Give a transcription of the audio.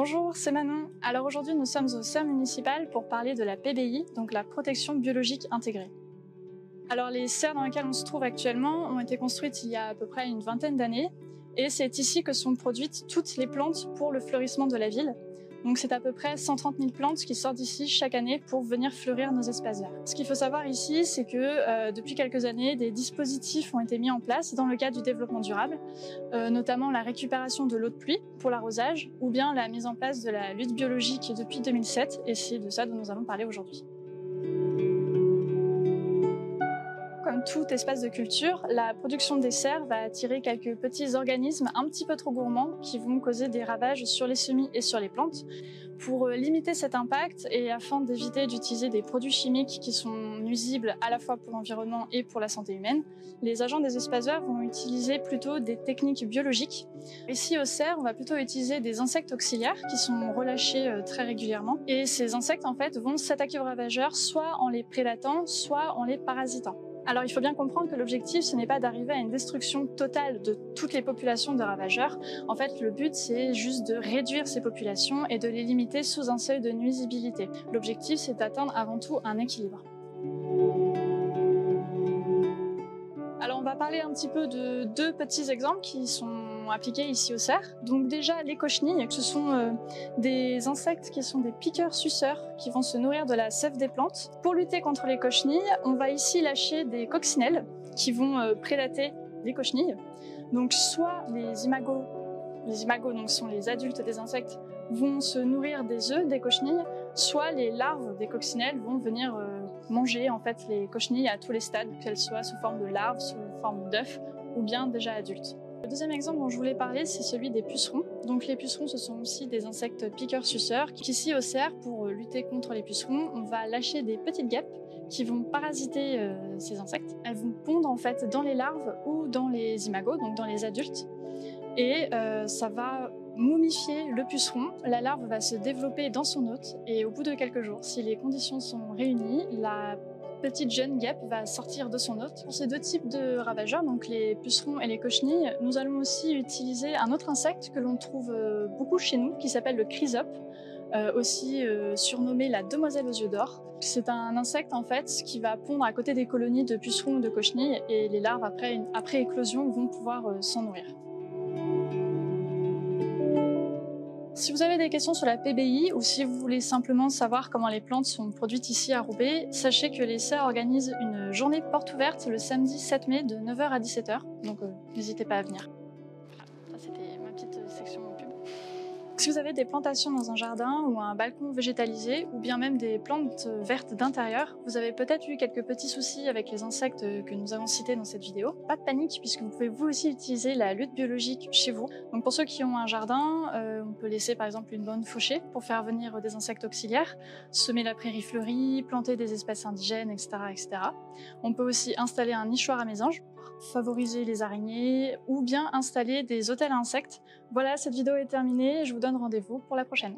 Bonjour, c'est Manon. Alors aujourd'hui, nous sommes au CERF municipal pour parler de la PBI, donc la protection biologique intégrée. Alors les serres dans lesquelles on se trouve actuellement ont été construites il y a à peu près une vingtaine d'années et c'est ici que sont produites toutes les plantes pour le fleurissement de la ville. Donc c'est à peu près 130 000 plantes qui sortent d'ici chaque année pour venir fleurir nos espaces verts. Ce qu'il faut savoir ici, c'est que depuis quelques années, des dispositifs ont été mis en place dans le cadre du développement durable, notamment la récupération de l'eau de pluie pour l'arrosage ou bien la mise en place de la lutte biologique depuis 2007 et c'est de ça dont nous allons parler aujourd'hui. Comme tout espace de culture, la production des serres va attirer quelques petits organismes un petit peu trop gourmands qui vont causer des ravages sur les semis et sur les plantes. Pour limiter cet impact et afin d'éviter d'utiliser des produits chimiques qui sont nuisibles à la fois pour l'environnement et pour la santé humaine, les agents des espaces verts vont utiliser plutôt des techniques biologiques. Ici au CERF, on va plutôt utiliser des insectes auxiliaires qui sont relâchés très régulièrement. Et ces insectes en fait vont s'attaquer aux ravageurs soit en les prédatant, soit en les parasitant. Alors il faut bien comprendre que l'objectif, ce n'est pas d'arriver à une destruction totale de toutes les populations de ravageurs. En fait, le but, c'est juste de réduire ces populations et de les limiter sous un seuil de nuisibilité. L'objectif, c'est d'atteindre avant tout un équilibre. Alors on va parler un petit peu de deux petits exemples qui sont appliqués ici au CERF. Donc déjà les cochenilles, ce sont des insectes qui sont des piqueurs-suceurs qui vont se nourrir de la sève des plantes. Pour lutter contre les cochenilles, on va ici lâcher des coccinelles qui vont prédater les cochenilles. Donc soit les imagos donc sont les adultes des insectes, vont se nourrir des œufs des cochenilles, soit les larves des coccinelles vont venir manger en fait les cochenilles à tous les stades, qu'elles soient sous forme de larves, sous forme d'œufs ou bien déjà adultes. Le deuxième exemple dont je voulais parler, c'est celui des pucerons. Donc les pucerons, ce sont aussi des insectes piqueurs-suceurs. Ici au CERF, pour lutter contre les pucerons, on va lâcher des petites guêpes qui vont parasiter ces insectes. Elles vont pondre en fait dans les larves ou dans les imagos, donc dans les adultes. Et ça va momifier le puceron. La larve va se développer dans son hôte et au bout de quelques jours, si les conditions sont réunies, la petite jeune guêpe va sortir de son hôte. Pour ces deux types de ravageurs, donc les pucerons et les cochenilles, nous allons aussi utiliser un autre insecte que l'on trouve beaucoup chez nous, qui s'appelle le chrysope, aussi surnommé la demoiselle aux yeux d'or. C'est un insecte en fait qui va pondre à côté des colonies de pucerons ou de cochenilles et les larves après éclosion vont pouvoir s'en nourrir. Si vous avez des questions sur la PBI ou si vous voulez simplement savoir comment les plantes sont produites ici à Roubaix, sachez que les serres organisent une journée porte ouverte le samedi 7 mai de 9 h à 17 h, donc n'hésitez pas à venir. Ça c'était ma petite section pub. Si vous avez des plantations dans un jardin ou un balcon végétalisé ou bien même des plantes vertes d'intérieur, vous avez peut-être eu quelques petits soucis avec les insectes que nous avons cités dans cette vidéo. Pas de panique puisque vous pouvez vous aussi utiliser la lutte biologique chez vous. Donc pour ceux qui ont un jardin, on peut laisser par exemple une bonne fauchée pour faire venir des insectes auxiliaires, semer la prairie fleurie, planter des espèces indigènes, etc., etc. On peut aussi installer un nichoir à mésanges, favoriser les araignées ou bien installer des hôtels à insectes. Voilà, cette vidéo est terminée, je vous donne rendez-vous pour la prochaine.